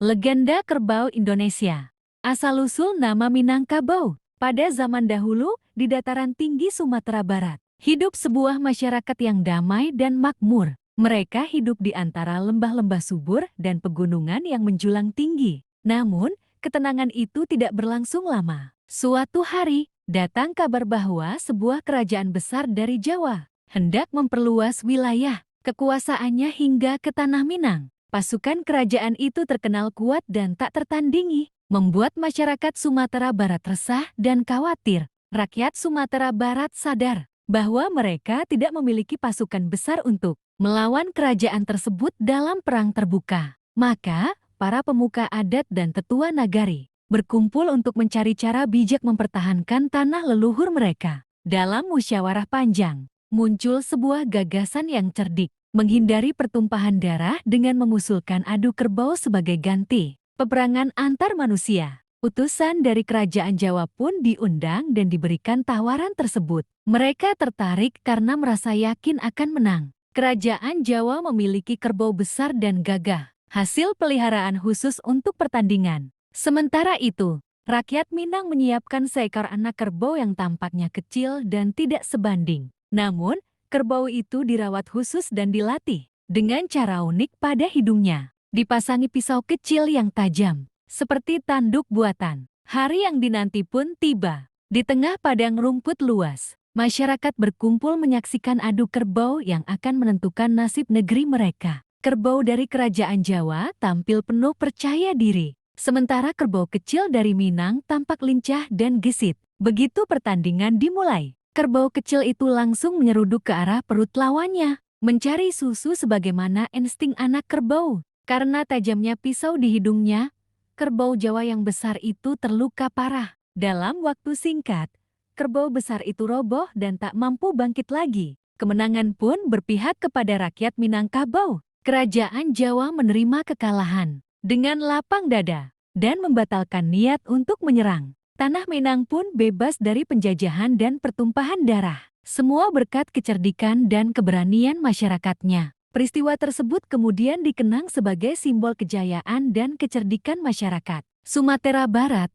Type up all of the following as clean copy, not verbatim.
Legenda kerbau Indonesia. Asal-usul nama Minangkabau. Pada zaman dahulu, di dataran tinggi Sumatera Barat, hidup sebuah masyarakat yang damai dan makmur. Mereka hidup di antara lembah-lembah subur dan pegunungan yang menjulang tinggi. Namun, ketenangan itu tidak berlangsung lama. Suatu hari, datang kabar bahwa sebuah kerajaan besar dari Jawa hendak memperluas wilayah kekuasaannya hingga ke Tanah Minang. Pasukan kerajaan itu terkenal kuat dan tak tertandingi, membuat masyarakat Sumatera Barat resah dan khawatir. Rakyat Sumatera Barat sadar bahwa mereka tidak memiliki pasukan besar untuk melawan kerajaan tersebut dalam perang terbuka. Maka, para pemuka adat dan tetua nagari berkumpul untuk mencari cara bijak mempertahankan tanah leluhur mereka. Dalam musyawarah panjang, muncul sebuah gagasan yang cerdik. Menghindari pertumpahan darah dengan mengusulkan adu kerbau sebagai ganti peperangan antar manusia. Utusan dari kerajaan Jawa pun diundang dan diberikan tawaran tersebut. Mereka tertarik karena merasa yakin akan menang. Kerajaan Jawa memiliki kerbau besar dan gagah, hasil peliharaan khusus untuk pertandingan. Sementara itu, rakyat Minang menyiapkan seekor anak kerbau yang tampaknya kecil dan tidak sebanding. Namun, kerbau itu dirawat khusus dan dilatih dengan cara unik pada hidungnya. Dipasangi pisau kecil yang tajam, seperti tanduk buatan. Hari yang dinanti pun tiba. Di tengah padang rumput luas, masyarakat berkumpul menyaksikan adu kerbau yang akan menentukan nasib negeri mereka. Kerbau dari kerajaan Jawa tampil penuh percaya diri, sementara kerbau kecil dari Minang tampak lincah dan gesit. Begitu pertandingan dimulai, kerbau kecil itu langsung menyeruduk ke arah perut lawannya, mencari susu sebagaimana insting anak kerbau. Karena tajamnya pisau di hidungnya, kerbau Jawa yang besar itu terluka parah. Dalam waktu singkat, kerbau besar itu roboh dan tak mampu bangkit lagi. Kemenangan pun berpihak kepada rakyat Minangkabau. Kerajaan Jawa menerima kekalahan dengan lapang dada dan membatalkan niat untuk menyerang. Tanah Minang pun bebas dari penjajahan dan pertumpahan darah. Semua berkat kecerdikan dan keberanian masyarakatnya. Peristiwa tersebut kemudian dikenang sebagai simbol kejayaan dan kecerdikan masyarakat Sumatera Barat.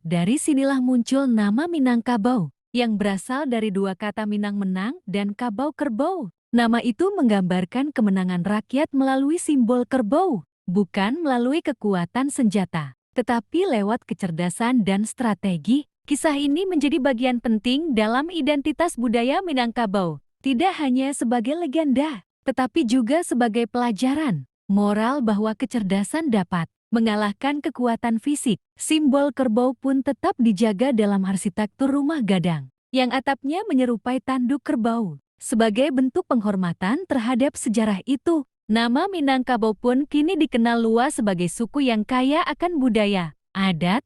Dari sinilah muncul nama Minangkabau, yang berasal dari dua kata Minang menang dan Kabau kerbau. Nama itu menggambarkan kemenangan rakyat melalui simbol kerbau, bukan melalui kekuatan senjata, tetapi lewat kecerdasan dan strategi. Kisah ini menjadi bagian penting dalam identitas budaya Minangkabau, tidak hanya sebagai legenda, tetapi juga sebagai pelajaran moral bahwa kecerdasan dapat mengalahkan kekuatan fisik. Simbol kerbau pun tetap dijaga dalam arsitektur rumah gadang, yang atapnya menyerupai tanduk kerbau. Sebagai bentuk penghormatan terhadap sejarah itu, nama Minangkabau pun kini dikenal luas sebagai suku yang kaya akan budaya, adat,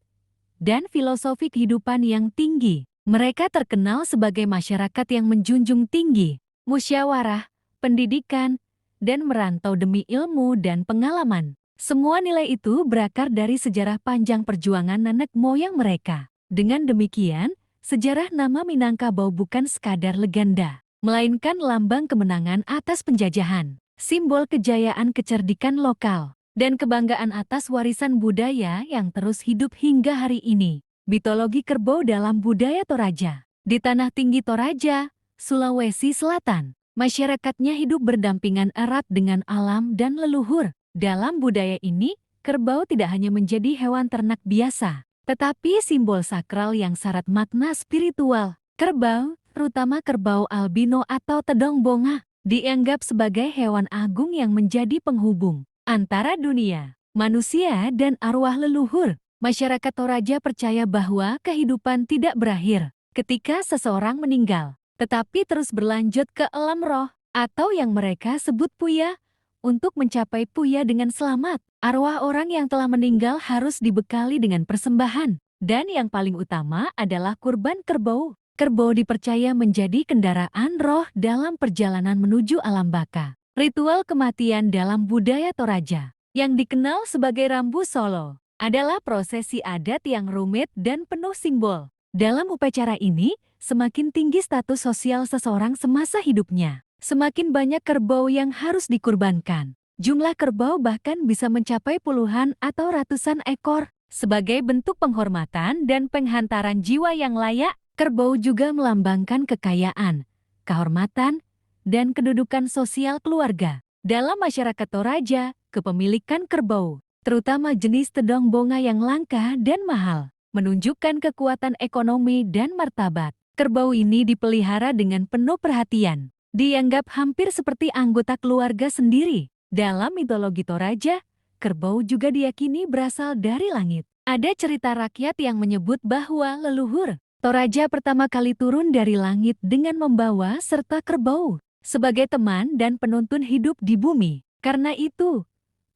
dan filosofi kehidupan yang tinggi. Mereka terkenal sebagai masyarakat yang menjunjung tinggi musyawarah, pendidikan, dan merantau demi ilmu dan pengalaman. Semua nilai itu berakar dari sejarah panjang perjuangan nenek moyang mereka. Dengan demikian, sejarah nama Minangkabau bukan sekadar legenda, melainkan lambang kemenangan atas penjajahan, simbol kejayaan kecerdikan lokal, dan kebanggaan atas warisan budaya yang terus hidup hingga hari ini. Mitologi kerbau dalam budaya Toraja. Di tanah tinggi Toraja, Sulawesi Selatan, masyarakatnya hidup berdampingan erat dengan alam dan leluhur. Dalam budaya ini, kerbau tidak hanya menjadi hewan ternak biasa, tetapi simbol sakral yang syarat makna spiritual. Kerbau, terutama kerbau albino atau tedong bonga, dianggap sebagai hewan agung yang menjadi penghubung antara dunia, manusia, dan arwah leluhur. Masyarakat Toraja percaya bahwa kehidupan tidak berakhir ketika seseorang meninggal, tetapi terus berlanjut ke alam roh, atau yang mereka sebut puya. Untuk mencapai puya dengan selamat, arwah orang yang telah meninggal harus dibekali dengan persembahan. Dan yang paling utama adalah kurban kerbau. Kerbau dipercaya menjadi kendaraan roh dalam perjalanan menuju alam baka. Ritual kematian dalam budaya Toraja, yang dikenal sebagai Rambu Solo, adalah prosesi adat yang rumit dan penuh simbol. Dalam upacara ini, semakin tinggi status sosial seseorang semasa hidupnya, semakin banyak kerbau yang harus dikurbankan. Jumlah kerbau bahkan bisa mencapai puluhan atau ratusan ekor. Sebagai bentuk penghormatan dan penghantaran jiwa yang layak, kerbau juga melambangkan kekayaan, kehormatan, dan kedudukan sosial keluarga. Dalam masyarakat Toraja, kepemilikan kerbau, terutama jenis tedong bonga yang langka dan mahal, menunjukkan kekuatan ekonomi dan martabat. Kerbau ini dipelihara dengan penuh perhatian. Dianggap hampir seperti anggota keluarga sendiri. Dalam mitologi Toraja, kerbau juga diyakini berasal dari langit. Ada cerita rakyat yang menyebut bahwa leluhur Toraja pertama kali turun dari langit dengan membawa serta kerbau sebagai teman dan penuntun hidup di bumi. Karena itu,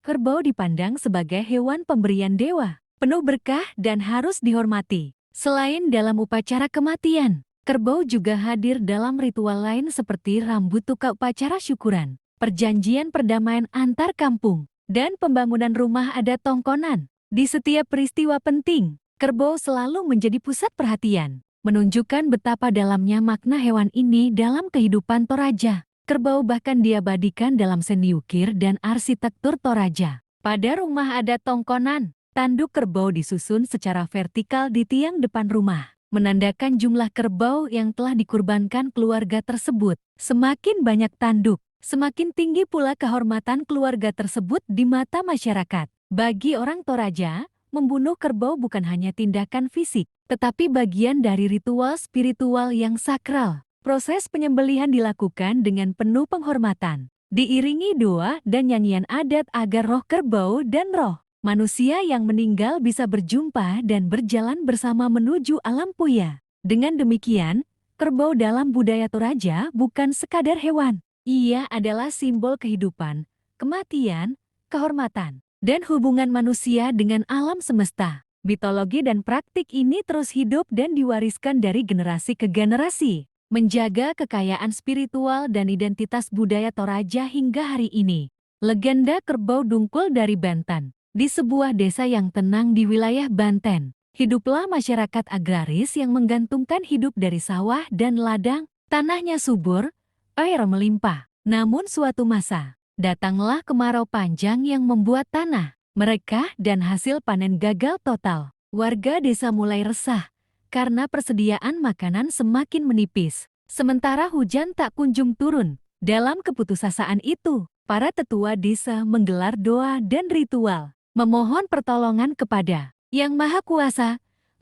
kerbau dipandang sebagai hewan pemberian dewa, penuh berkah dan harus dihormati. Selain dalam upacara kematian, kerbau juga hadir dalam ritual lain seperti rambut tuka upacara syukuran, perjanjian perdamaian antar kampung, dan pembangunan rumah adat Tongkonan. Di setiap peristiwa penting, kerbau selalu menjadi pusat perhatian, menunjukkan betapa dalamnya makna hewan ini dalam kehidupan Toraja. Kerbau bahkan diabadikan dalam seni ukir dan arsitektur Toraja. Pada rumah adat Tongkonan, tanduk kerbau disusun secara vertikal di tiang depan rumah, menandakan jumlah kerbau yang telah dikurbankan keluarga tersebut. Semakin banyak tanduk, semakin tinggi pula kehormatan keluarga tersebut di mata masyarakat. Bagi orang Toraja, membunuh kerbau bukan hanya tindakan fisik, tetapi bagian dari ritual spiritual yang sakral. Proses penyembelihan dilakukan dengan penuh penghormatan, diiringi doa dan nyanyian adat agar roh kerbau dan roh manusia yang meninggal bisa berjumpa dan berjalan bersama menuju alam puya. Dengan demikian, kerbau dalam budaya Toraja bukan sekadar hewan. Ia adalah simbol kehidupan, kematian, kehormatan, dan hubungan manusia dengan alam semesta. Mitologi dan praktik ini terus hidup dan diwariskan dari generasi ke generasi, menjaga kekayaan spiritual dan identitas budaya Toraja hingga hari ini. Legenda Kerbau Dungkul dari Banten. Di sebuah desa yang tenang di wilayah Banten, hiduplah masyarakat agraris yang menggantungkan hidup dari sawah dan ladang. Tanahnya subur, air melimpah. Namun suatu masa, datanglah kemarau panjang yang membuat tanah, mereka dan hasil panen gagal total. Warga desa mulai resah karena persediaan makanan semakin menipis. Sementara hujan tak kunjung turun. Dalam keputusasaan itu, para tetua desa menggelar doa dan ritual, memohon pertolongan kepada Yang Maha Kuasa.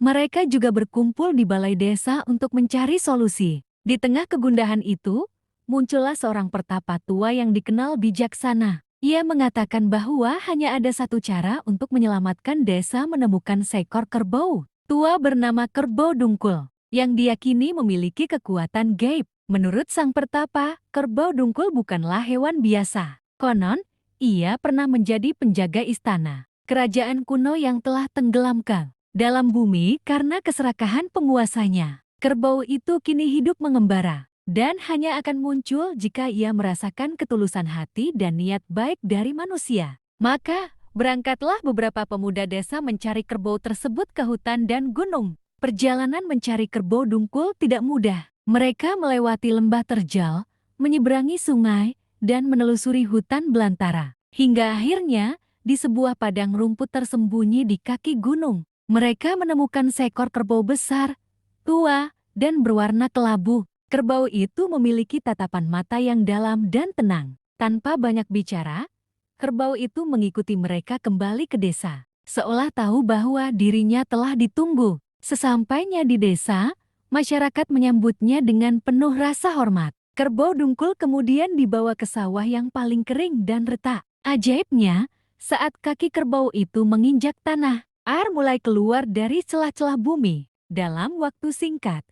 Mereka juga berkumpul di balai desa untuk mencari solusi. Di tengah kegundahan itu, muncullah seorang pertapa tua yang dikenal bijaksana. Ia mengatakan bahwa hanya ada satu cara untuk menyelamatkan desa menemukan seekor kerbau tua bernama Kerbau Dungkul, yang diyakini memiliki kekuatan gaib. Menurut sang pertapa, Kerbau Dungkul bukanlah hewan biasa. Konon, ia pernah menjadi penjaga istana kerajaan kuno yang telah tenggelamkan dalam bumi karena keserakahan penguasanya. Kerbau itu kini hidup mengembara dan hanya akan muncul jika ia merasakan ketulusan hati dan niat baik dari manusia. Maka, berangkatlah beberapa pemuda desa mencari kerbau tersebut ke hutan dan gunung. Perjalanan mencari Kerbau Dungkul tidak mudah. Mereka melewati lembah terjal, menyeberangi sungai, dan menelusuri hutan belantara. Hingga akhirnya, di sebuah padang rumput tersembunyi di kaki gunung, mereka menemukan seekor kerbau besar, tua, dan berwarna kelabu. Kerbau itu memiliki tatapan mata yang dalam dan tenang. Tanpa banyak bicara, kerbau itu mengikuti mereka kembali ke desa, seolah tahu bahwa dirinya telah ditunggu. Sesampainya di desa, masyarakat menyambutnya dengan penuh rasa hormat. Kerbau Dungkul kemudian dibawa ke sawah yang paling kering dan retak. Ajaibnya, saat kaki kerbau itu menginjak tanah, air mulai keluar dari celah-celah bumi. Dalam waktu singkat,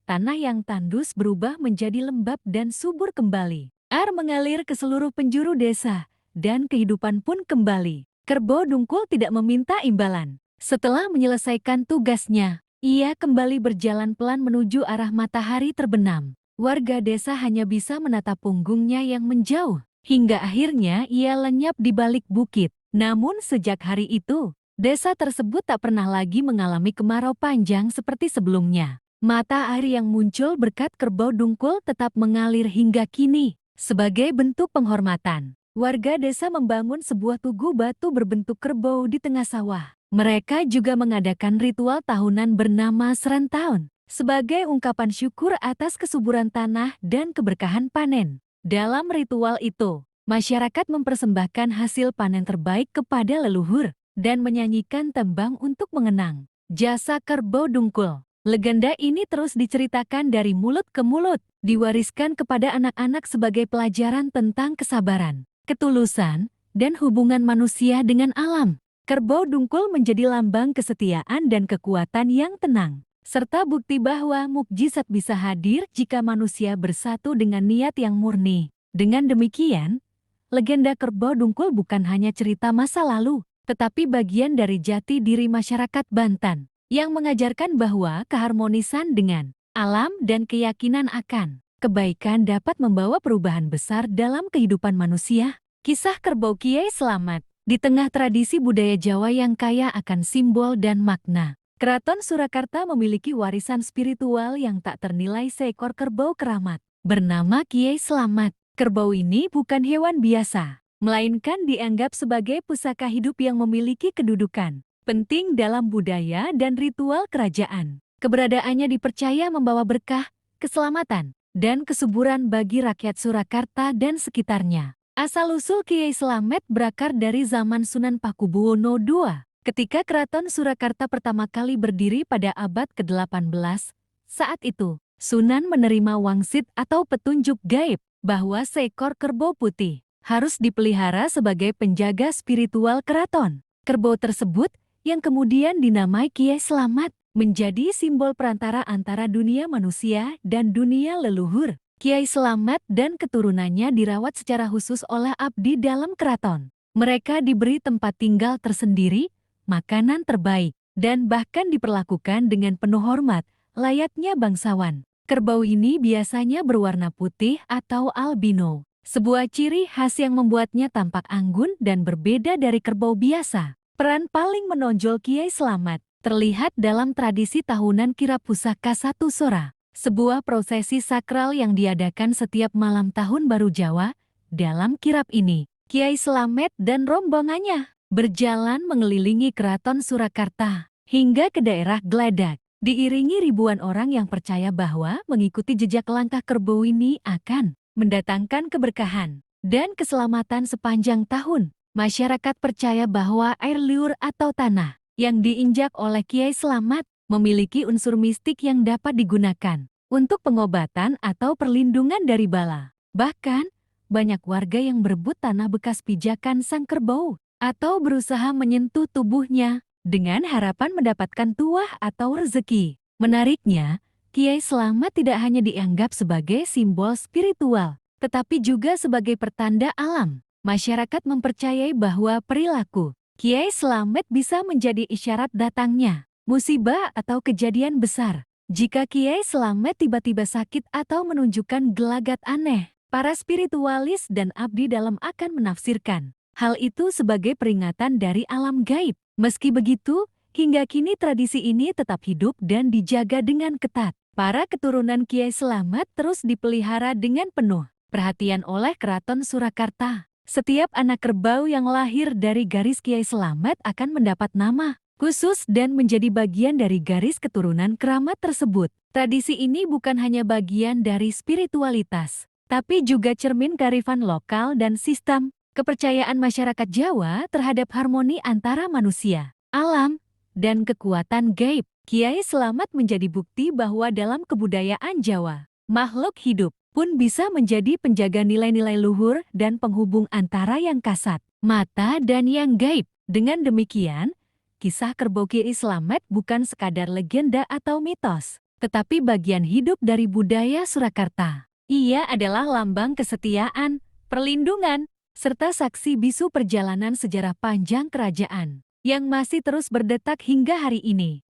tanah yang tandus berubah menjadi lembab dan subur kembali. Air mengalir ke seluruh penjuru desa, dan kehidupan pun kembali. Kerbau Dungkul tidak meminta imbalan. Setelah menyelesaikan tugasnya, ia kembali berjalan pelan menuju arah matahari terbenam. Warga desa hanya bisa menatap punggungnya yang menjauh, hingga akhirnya ia lenyap di balik bukit. Namun sejak hari itu, desa tersebut tak pernah lagi mengalami kemarau panjang seperti sebelumnya. Mata air yang muncul berkat Kerbau Dungkul tetap mengalir hingga kini, sebagai bentuk penghormatan warga desa membangun sebuah tugu batu berbentuk kerbau di tengah sawah. Mereka juga mengadakan ritual tahunan bernama Serentahun sebagai ungkapan syukur atas kesuburan tanah dan keberkahan panen. Dalam ritual itu, masyarakat mempersembahkan hasil panen terbaik kepada leluhur dan menyanyikan tembang untuk mengenang jasa kerbau dungkul. Legenda ini terus diceritakan dari mulut ke mulut, diwariskan kepada anak-anak sebagai pelajaran tentang kesabaran, ketulusan, dan hubungan manusia dengan alam. Kerbau dungkul menjadi lambang kesetiaan dan kekuatan yang tenang, serta bukti bahwa mukjizat bisa hadir jika manusia bersatu dengan niat yang murni. Dengan demikian, legenda kerbau dungkul bukan hanya cerita masa lalu, tetapi bagian dari jati diri masyarakat Banten, yang mengajarkan bahwa keharmonisan dengan alam dan keyakinan akan kebaikan dapat membawa perubahan besar dalam kehidupan manusia. Kisah Kerbau Kiai Slamet. Di tengah tradisi budaya Jawa yang kaya akan simbol dan makna, Keraton Surakarta memiliki warisan spiritual yang tak ternilai. Seekor kerbau keramat bernama Kiai Slamet. Kerbau ini bukan hewan biasa, melainkan dianggap sebagai pusaka hidup yang memiliki kedudukan penting dalam budaya dan ritual kerajaan. Keberadaannya dipercaya membawa berkah, keselamatan, dan kesuburan bagi rakyat Surakarta dan sekitarnya. Asal-usul Kiai Slamet berakar dari zaman Sunan Pakubuwono II, ketika Keraton Surakarta pertama kali berdiri pada abad ke-18. Saat itu, Sunan menerima wangsit atau petunjuk gaib bahwa seekor kerbau putih harus dipelihara sebagai penjaga spiritual keraton. Kerbau tersebut yang kemudian dinamai Kiai Slamet, menjadi simbol perantara antara dunia manusia dan dunia leluhur. Kiai Slamet dan keturunannya dirawat secara khusus oleh abdi dalam keraton. Mereka diberi tempat tinggal tersendiri, makanan terbaik, dan bahkan diperlakukan dengan penuh hormat, layaknya bangsawan. Kerbau ini biasanya berwarna putih atau albino, sebuah ciri khas yang membuatnya tampak anggun dan berbeda dari kerbau biasa. Peran paling menonjol Kiai Slamet terlihat dalam tradisi tahunan kirap pusaka Satu Sora, sebuah prosesi sakral yang diadakan setiap malam Tahun Baru Jawa. Dalam kirap ini, Kiai Slamet dan rombongannya berjalan mengelilingi Keraton Surakarta hingga ke daerah Gledak, diiringi ribuan orang yang percaya bahwa mengikuti jejak langkah kerbau ini akan mendatangkan keberkahan dan keselamatan sepanjang tahun. Masyarakat percaya bahwa air liur atau tanah yang diinjak oleh Kiai Slamet memiliki unsur mistik yang dapat digunakan untuk pengobatan atau perlindungan dari bala. Bahkan, banyak warga yang berebut tanah bekas pijakan sang kerbau atau berusaha menyentuh tubuhnya dengan harapan mendapatkan tuah atau rezeki. Menariknya, Kiai Slamet tidak hanya dianggap sebagai simbol spiritual, tetapi juga sebagai pertanda alam. Masyarakat mempercayai bahwa perilaku Kiai Slamet bisa menjadi isyarat datangnya musibah atau kejadian besar. Jika Kiai Slamet tiba-tiba sakit atau menunjukkan gelagat aneh, para spiritualis dan abdi dalam akan menafsirkan hal itu sebagai peringatan dari alam gaib. Meski begitu, hingga kini tradisi ini tetap hidup dan dijaga dengan ketat. Para keturunan Kiai Slamet terus dipelihara dengan penuh perhatian oleh Keraton Surakarta. Setiap anak kerbau yang lahir dari garis Kiai Slamet akan mendapat nama khusus dan menjadi bagian dari garis keturunan keramat tersebut. Tradisi ini bukan hanya bagian dari spiritualitas, tapi juga cermin kearifan lokal dan sistem kepercayaan masyarakat Jawa terhadap harmoni antara manusia, alam, dan kekuatan gaib. Kiai Slamet menjadi bukti bahwa dalam kebudayaan Jawa, makhluk hidup pun bisa menjadi penjaga nilai-nilai luhur dan penghubung antara yang kasat mata dan yang gaib. Dengan demikian, kisah kerbau Kiai Slamet bukan sekadar legenda atau mitos, tetapi bagian hidup dari budaya Surakarta. Ia adalah lambang kesetiaan, perlindungan, serta saksi bisu perjalanan sejarah panjang kerajaan yang masih terus berdetak hingga hari ini.